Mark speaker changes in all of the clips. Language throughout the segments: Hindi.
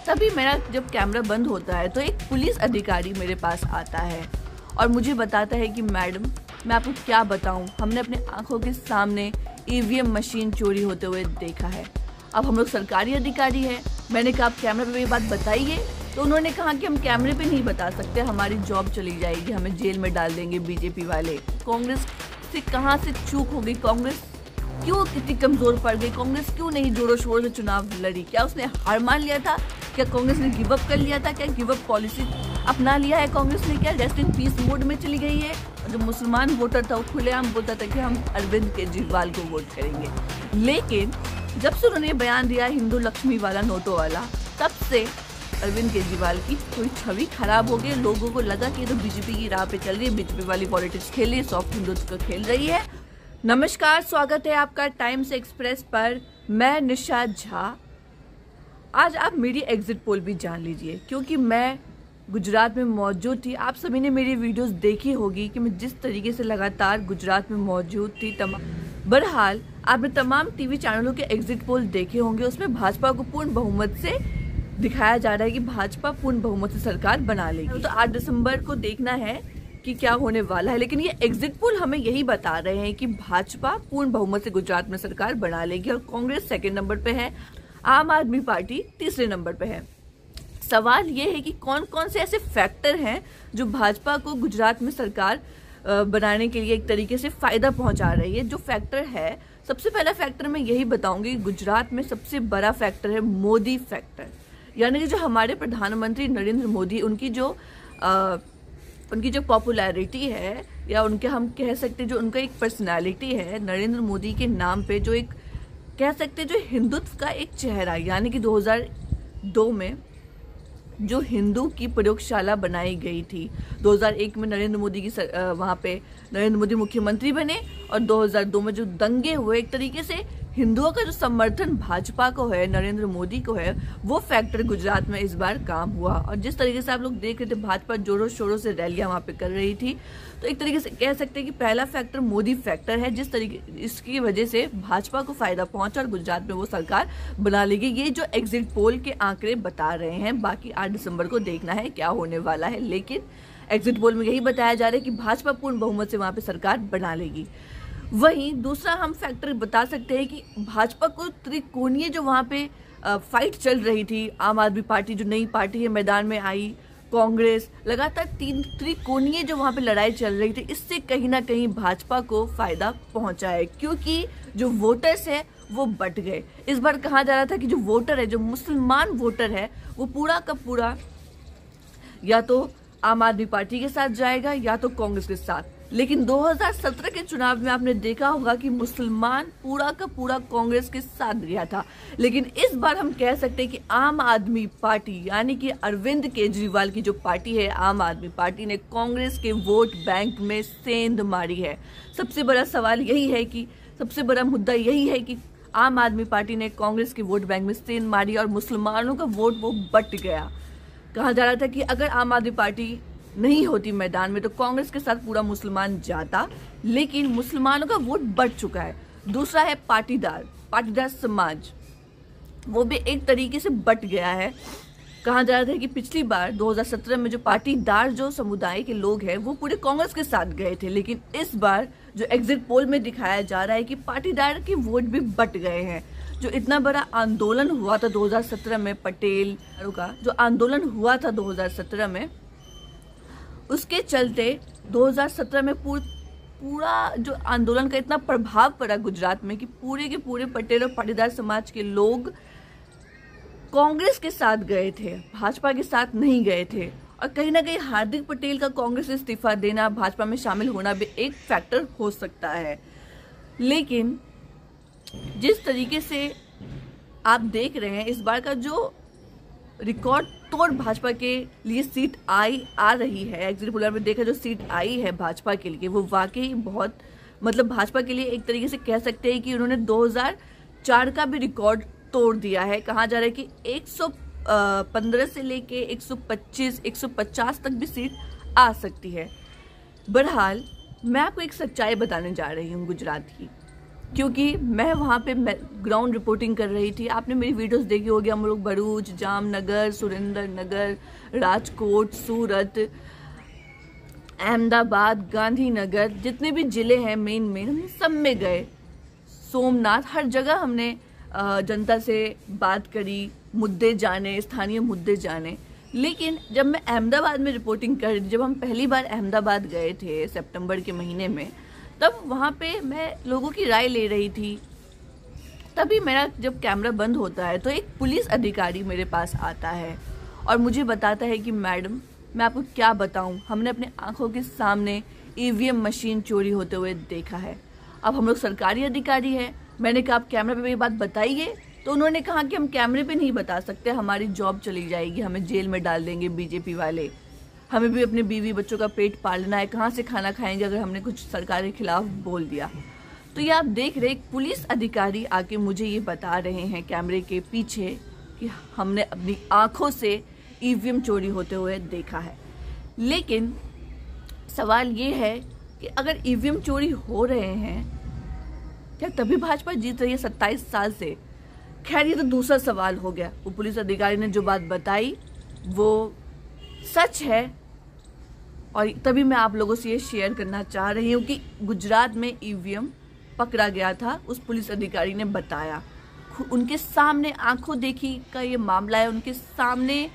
Speaker 1: तभी मेरा जब कैमरा बंद होता है तो एक पुलिस अधिकारी मेरे पास आता है और मुझे बताता है कि मैडम, मैं आपको क्या बताऊं, हमने अपने आंखों के सामने ईवीएम मशीन चोरी होते हुए देखा है। अब हम लोग सरकारी अधिकारी हैं। मैंने कहा आप कैमरे पे ये बात बताइए, तो उन्होंने कहा कि हम कैमरे पे नहीं बता सकते, हमारी जॉब चली जाएगी, हमें जेल में डाल देंगे बीजेपी वाले। कांग्रेस से कहाँ से चूक हो गई, कांग्रेस क्यों कितनी कमजोर पड़ गई, कांग्रेस क्यों नहीं जोरों शोरों से चुनाव लड़ी? क्या उसने हार मान लिया था? क्या कांग्रेस ने गिव अप कर लिया था? क्या गिव अप पॉलिसी अपना लिया है कांग्रेस ने? क्या रेस्ट इन पीस मोड में चली गई है? जो मुसलमान वोटर था वो खुलेआम बोलता था कि हम अरविंद केजरीवाल को वोट करेंगे। लेकिन जब से उन्होंने बयान दिया हिंदू लक्ष्मी वाला, नोटों वाला, तब से अरविंद केजरीवाल की थोड़ी छवि खराब हो गई। लोगों को लगा कि ये तो बीजेपी की राह पे चल रही है, बीजेपी वाली पॉलिटिक्स खेल रही है, सॉफ्ट हिंदुत्व को खेल रही है। नमस्कार, स्वागत है आपका टाइम्स एक्सप्रेस पर। मैं निशा झा। आज आप मेरी एग्जिट पोल भी जान लीजिए, क्योंकि मैं गुजरात में मौजूद थी। आप सभी ने मेरी वीडियोस देखी होगी कि मैं जिस तरीके से लगातार गुजरात में मौजूद थी। बहरहाल आपने तमाम टीवी चैनलों के एग्जिट पोल देखे होंगे, उसमें भाजपा को पूर्ण बहुमत से दिखाया जा रहा है कि भाजपा पूर्ण बहुमत से सरकार बना लेगी। तो 8 दिसंबर को देखना है कि क्या होने वाला है, लेकिन ये एग्जिट पोल हमें यही बता रहे हैं कि भाजपा पूर्ण बहुमत से गुजरात में सरकार बना लेगी और कांग्रेस सेकंड नंबर पे है, आम आदमी पार्टी तीसरे नंबर पे है। सवाल ये है कि कौन कौन से ऐसे फैक्टर हैं जो भाजपा को गुजरात में सरकार बनाने के लिए एक तरीके से फायदा पहुंचा रही है। जो फैक्टर है, सबसे पहला फैक्टर मैं यही बताऊंगी, गुजरात में सबसे बड़ा फैक्टर है मोदी फैक्टर। यानी कि जो हमारे प्रधानमंत्री नरेंद्र मोदी, उनकी जो पॉपुलैरिटी है, या उनके हम कह सकते हैं जो उनका एक पर्सनालिटी है, नरेंद्र मोदी के नाम पे जो एक कह सकते हैं जो हिंदुत्व का एक चेहरा, यानी कि 2002 में जो हिंदू की प्रयोगशाला बनाई गई थी, 2001 में नरेंद्र मोदी की वहाँ पे नरेंद्र मोदी मुख्यमंत्री बने और 2002 में जो दंगे हुए, एक तरीके से हिंदुओं का जो समर्थन भाजपा को है, नरेंद्र मोदी को है, वो फैक्टर गुजरात में इस बार काम हुआ। और जिस तरीके से आप लोग देख रहे थे भाजपा जोरों शोरों से रैलियां वहाँ पे कर रही थी, तो एक तरीके से कह सकते हैं कि पहला फैक्टर मोदी फैक्टर है, जिस तरीके इसकी वजह से भाजपा को फायदा पहुंचा और गुजरात में वो सरकार बना लेगी। ये जो एग्जिट पोल के आंकड़े बता रहे हैं, बाकी 8 दिसंबर को देखना है क्या होने वाला है, लेकिन एग्जिट पोल में यही बताया जा रहा है कि भाजपा पूर्ण बहुमत से वहाँ पे सरकार बना लेगी। वहीं दूसरा हम फैक्टर बता सकते हैं कि भाजपा को त्रिकोणीय जो वहाँ पे फाइट चल रही थी, आम आदमी पार्टी जो नई पार्टी है मैदान में आई, कांग्रेस, लगातार 3 त्रिकोणीय जो वहाँ पे लड़ाई चल रही थी, इससे कहीं ना कहीं भाजपा को फायदा पहुंचा है, क्योंकि जो वोटर्स है वो बट गए। इस बार कहा जा रहा था कि जो वोटर है, जो मुसलमान वोटर है, वो पूरा का पूरा या तो आम आदमी पार्टी के साथ जाएगा या तो कांग्रेस के साथ। लेकिन 2017 के चुनाव में आपने देखा होगा कि मुसलमान पूरा का पूरा कांग्रेस के साथ गया था। लेकिन इस बार हम कह सकते हैं कि आम आदमी पार्टी, यानी कि अरविंद केजरीवाल की जो पार्टी है, आम आदमी पार्टी ने कांग्रेस के वोट बैंक में सेंध मारी है। सबसे बड़ा सवाल यही है कि सबसे बड़ा मुद्दा यही है कि आम आदमी पार्टी ने कांग्रेस के वोट बैंक में सेंध मारी और मुसलमानों का वोट वो बट गया। कहा जा रहा था कि अगर आम आदमी पार्टी नहीं होती मैदान में तो कांग्रेस के साथ पूरा मुसलमान जाता, लेकिन मुसलमानों का वोट बढ़ चुका है। दूसरा है पाटीदार समाज, वो भी एक तरीके से बट गया है। कहा जा रहा था कि पिछली बार 2017 में जो पाटीदार जो समुदाय के लोग हैं वो पूरे कांग्रेस के साथ गए थे, लेकिन इस बार जो एग्जिट पोल में दिखाया जा रहा है कि पाटीदार के वोट भी बट गए हैं। जो इतना बड़ा आंदोलन हुआ था 2017 में, पटेल का जो आंदोलन हुआ था 2017 में, उसके चलते 2017 में पूरा जो आंदोलन का इतना प्रभाव पड़ा गुजरात में कि पूरे के पूरे पटेल और पाटीदार समाज के लोग कांग्रेस के साथ गए थे, भाजपा के साथ नहीं गए थे। और कहीं ना कहीं हार्दिक पटेल का कांग्रेस से इस्तीफा देना, भाजपा में शामिल होना भी एक फैक्टर हो सकता है। लेकिन जिस तरीके से आप देख रहे हैं, इस बार का जो रिकॉर्ड तोड़ भाजपा के लिए सीट आ रही है, एग्जिट पोल में देखा जो सीट आई है भाजपा के लिए, वो वाकई बहुत मतलब भाजपा के लिए एक तरीके से कह सकते हैं कि उन्होंने 2004 का भी रिकॉर्ड तोड़ दिया है। कहा जा रहा है कि 115 से लेके 125, 150 तक भी सीट आ सकती है। बहरहाल मैं आपको एक सच्चाई बताने जा रही हूँ गुजरात की। क्योंकि मैं वहाँ पे ग्राउंड रिपोर्टिंग कर रही थी। आपने मेरी वीडियोस देखी होगी, हम लोग भरूच, जामनगर, सुरेंद्र नगर, राजकोट, सूरत, अहमदाबाद, गांधीनगर, जितने भी ज़िले हैं मेन हमने सब में गए, सोमनाथ, हर जगह हमने जनता से बात करी, मुद्दे जाने, स्थानीय मुद्दे जाने। लेकिन जब मैं अहमदाबाद में रिपोर्टिंग कर रही थी, जब हम पहली बार अहमदाबाद गए थे सितंबर के महीने में, तब वहाँ पे मैं लोगों की राय ले रही थी। तभी मेरा जब कैमरा बंद होता है तो एक पुलिस अधिकारी मेरे पास आता है और मुझे बताता है कि मैडम, मैं आपको क्या बताऊं, हमने अपने आंखों के सामने ईवीएम मशीन चोरी होते हुए देखा है। अब हम लोग सरकारी अधिकारी हैं। मैंने कहा आप कैमरा पे मेरी बात बताइए, तो उन्होंने कहा कि हम कैमरे पे नहीं बता सकते, हमारी जॉब चली जाएगी, हमें जेल में डाल देंगे बीजेपी वाले, हमें भी अपने बीवी बच्चों का पेट पालना है, कहाँ से खाना खाएंगे अगर हमने कुछ सरकार के खिलाफ बोल दिया। तो ये आप देख रहे, एक पुलिस अधिकारी आके मुझे ये बता रहे हैं कैमरे के पीछे कि हमने अपनी आंखों से ईवीएम चोरी होते हुए देखा है। लेकिन सवाल ये है कि अगर ईवीएम चोरी हो रहे हैं, क्या तभी भाजपा जीत रही है 27 साल से? खैर, ये तो दूसरा सवाल हो गया। वो पुलिस अधिकारी ने जो बात बताई वो सच है, और तभी मैं आप लोगों से ये शेयर करना चाह रही हूँ कि गुजरात में ईवीएम पकड़ा गया था, उस पुलिस अधिकारी ने बताया, उनके सामने आंखों देखी का ये मामला है, उनके सामने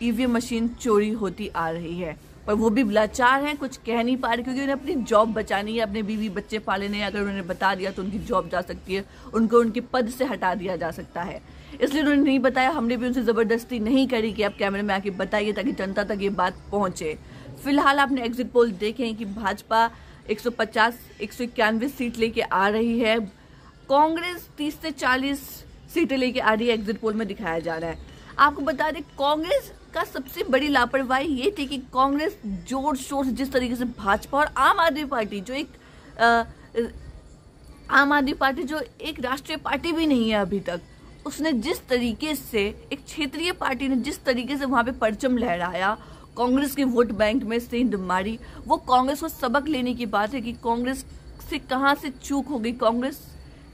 Speaker 1: ईवीएम मशीन चोरी होती आ रही है, पर वो भी लाचार हैं, कुछ कह नहीं पा रहे, क्योंकि उन्हें अपनी जॉब बचानी है, अपने बीवी बच्चे पालने हैं। अगर उन्होंने बता दिया तो उनकी जॉब जा सकती है, उनको उनके पद से हटा दिया जा सकता है, इसलिए उन्होंने नहीं बताया। हमने भी उनसे ज़बरदस्ती नहीं करी कि आप कैमरे में आके बताइए, ताकि जनता तक ये बात पहुँचे। फिलहाल आपने एग्जिट पोल देखें कि भाजपा 150-191 सीट लेके आ रही है, कांग्रेस 30 से 40 सीटें लेके आ रही है, एग्जिट पोल में दिखाया जा रहा है। आपको बता दें, कांग्रेस का सबसे बड़ी लापरवाही ये थी कि कांग्रेस जोर शोर से जिस तरीके से भाजपा और आम आदमी पार्टी जो एक राष्ट्रीय पार्टी भी नहीं है अभी तक, उसने जिस तरीके से, एक क्षेत्रीय पार्टी ने जिस तरीके से वहां पे परचम लहराया, कांग्रेस के वोट बैंक में सेंध मारी, वो कांग्रेस को सबक लेने की बात है कि कांग्रेस से कहां से चूक हो गई, कांग्रेस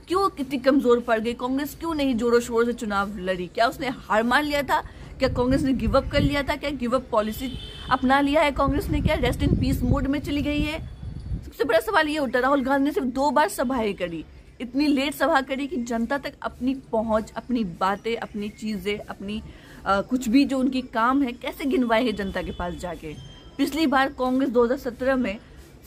Speaker 1: क्यों कितनी कमजोर पड़ गई, कांग्रेस क्यों नहीं जोरों शोरों से चुनाव लड़ी। क्या उसने हार मान लिया था? क्या कांग्रेस ने गिव अप कर लिया था? क्या गिव अप पॉलिसी अपना लिया है कांग्रेस ने? क्या रेस्ट इन पीस मोड में चली गई है? सबसे बड़ा सवाल ये उठा। राहुल गांधी ने सिर्फ 2 बार सभाएं करी, इतनी लेट सभा करी कि जनता तक अपनी पहुंच, अपनी बातें, अपनी चीजें, अपनी कुछ भी जो उनकी काम है कैसे गिनवाएंगे जनता के पास जाके। पिछली बार कांग्रेस 2017 में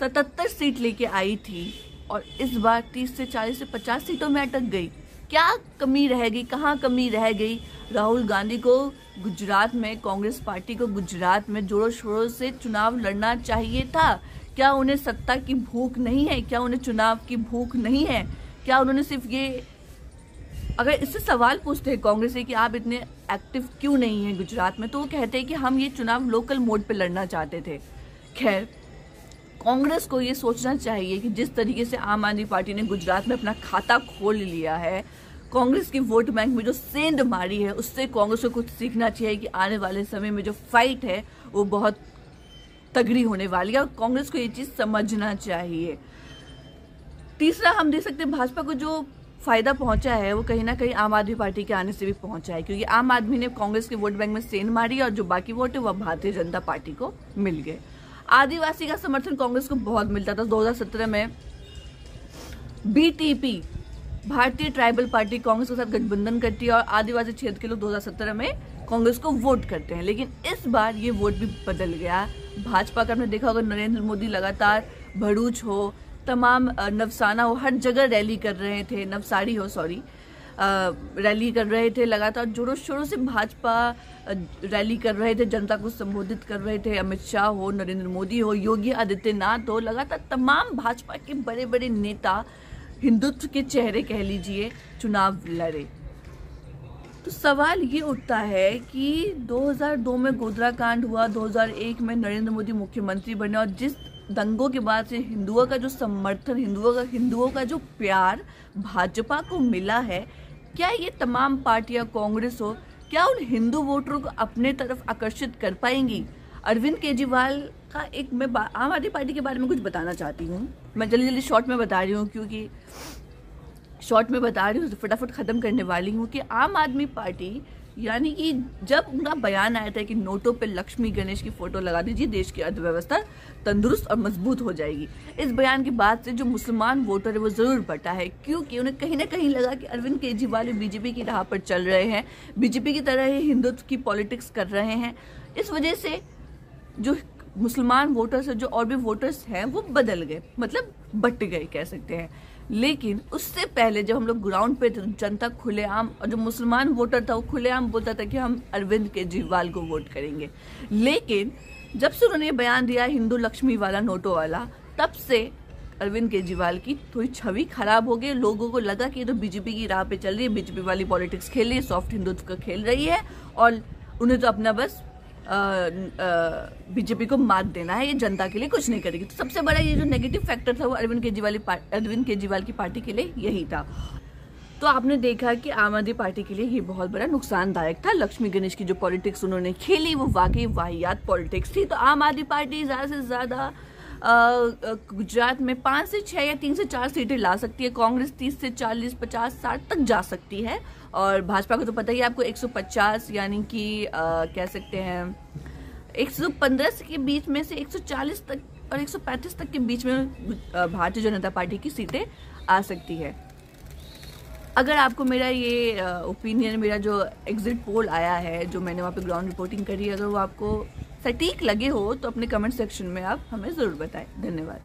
Speaker 1: 77 सीट लेके आई थी और इस बार 30 से 40 से 50 सीटों में अटक गई। क्या कमी रह गई, कहाँ कमी रह गई? राहुल गांधी को गुजरात में, कांग्रेस पार्टी को गुजरात में जोरों शोरों से चुनाव लड़ना चाहिए था। क्या उन्हें सत्ता की भूख नहीं है? क्या उन्हें चुनाव की भूख नहीं है? क्या उन्होंने सिर्फ ये, अगर इससे सवाल पूछते हैं कांग्रेस से कि आप इतने एक्टिव क्यों नहीं हैं गुजरात में, तो वो कहते हैं कि हम ये चुनाव लोकल मोड पे लड़ना चाहते थे। खैर, कांग्रेस को ये सोचना चाहिए कि जिस तरीके से आम आदमी पार्टी ने गुजरात में अपना खाता खोल लिया है, कांग्रेस की वोट बैंक में जो सेंध मारी है, उससे कांग्रेस को कुछ सीखना चाहिए कि आने वाले समय में जो फाइट है वो बहुत तगड़ी होने वाली है और कांग्रेस को ये चीज समझना चाहिए। तीसरा, हम देख सकते हैं भाजपा को जो फायदा पहुंचा है वो कहीं ना कहीं आम आदमी पार्टी के आने से भी पहुंचा है, क्योंकि आम आदमी ने कांग्रेस के वोट बैंक में सेंध मारी और जो बाकी वोट है वह भारतीय जनता पार्टी को मिल गए। आदिवासी का समर्थन कांग्रेस को बहुत मिलता था। 2017 में बीटीपी, भारतीय ट्राइबल पार्टी, कांग्रेस के साथ गठबंधन करती है और आदिवासी क्षेत्र के लोग 2017 में कांग्रेस को वोट करते हैं। लेकिन इस बार ये वोट भी बदल गया। भाजपा का आपने देखा होगा, नरेंद्र मोदी लगातार भरूच हो, तमाम नवसाना हो, हर जगह रैली कर रहे थे, नवसारी हो सॉरी, रैली कर रहे थे, लगातार जोरों शोरों से भाजपा रैली कर रहे थे, जनता को संबोधित कर रहे थे। अमित शाह हो, नरेंद्र मोदी हो, योगी आदित्यनाथ हो, लगातार तमाम भाजपा के बड़े बड़े नेता, हिंदुत्व के चेहरे कह लीजिए, चुनाव लड़े। तो सवाल ये उठता है कि 2002 में गोधरा कांड हुआ, 2001 में नरेंद्र मोदी मुख्यमंत्री बने और जिस दंगों के बाद से हिंदुओं का जो समर्थन, हिंदुओं का जो प्यार भाजपा को मिला है, क्या ये तमाम पार्टियां, कांग्रेस हो, क्या उन हिंदू वोटरों को अपने तरफ आकर्षित कर पाएंगी? अरविंद केजरीवाल का एक, मैं आम आदमी पार्टी के बारे में कुछ बताना चाहती हूँ, मैं जल्दी जल्दी शॉर्ट में बता रही हूँ क्योंकि शॉर्ट में बता रही हूँ, फटाफट खत्म करने वाली हूँ कि आम आदमी पार्टी, यानी कि जब उनका बयान आया था कि नोटों पे लक्ष्मी गणेश की फोटो लगा दीजिए, देश की अर्थव्यवस्था तंदुरुस्त और मजबूत हो जाएगी, इस बयान के बाद से जो मुसलमान वोटर है वो जरूर बटा है, क्योंकि उन्हें कहीं ना कहीं लगा कि अरविंद केजरीवाल बीजेपी की राह पर चल रहे हैं, बीजेपी की तरह ही हिंदुत्व की पॉलिटिक्स कर रहे हैं। इस वजह से जो मुसलमान वोटर्स है, जो और भी वोटर्स हैं, वो बदल गए, मतलब बट गए कह सकते हैं। लेकिन उससे पहले जब हम लोग ग्राउंड पे थे, जनता खुलेआम, और जो मुसलमान वोटर था वो खुलेआम बोलता था कि हम अरविंद केजरीवाल को वोट करेंगे। लेकिन जब से उन्होंने बयान दिया हिंदू लक्ष्मी वाला, नोटों वाला, तब से अरविंद केजरीवाल की थोड़ी छवि खराब हो गई। लोगों को लगा कि ये तो बीजेपी की राह पे चल रही है, बीजेपी वाली पॉलिटिक्स खेल रही है, सॉफ्ट हिंदुत्व का खेल रही है, और उन्हें तो अपना बस बीजेपी को मात देना है, ये जनता के लिए कुछ नहीं करेगी। तो सबसे बड़ा ये जो नेगेटिव फैक्टर था वो अरविंद केजरीवाल की पार्टी के लिए यही था। तो आपने देखा कि आम आदमी पार्टी के लिए ये बहुत बड़ा नुकसानदायक था। लक्ष्मी गणेश की जो पॉलिटिक्स उन्होंने खेली वो वाकई वाहियात पॉलिटिक्स थी। तो आम आदमी पार्टी ज्यादा से ज्यादा गुजरात में 5 से 6 या 3 से 4 सीटें ला सकती है। कांग्रेस 30 से 40, 50, 60 तक जा सकती है, और भाजपा को तो पता ही आपको 150, यानी कि कह सकते हैं 115 के बीच में से 140 तक और 135 तक के बीच में भारतीय जनता पार्टी की सीटें आ सकती है। अगर आपको मेरा ये ओपिनियन, मेरा जो एग्जिट पोल आया है, जो मैंने वहाँ पे ग्राउंड रिपोर्टिंग करी है, अगर वो आपको सटीक लगे हो तो अपने कमेंट सेक्शन में आप हमें ज़रूर बताएं। धन्यवाद।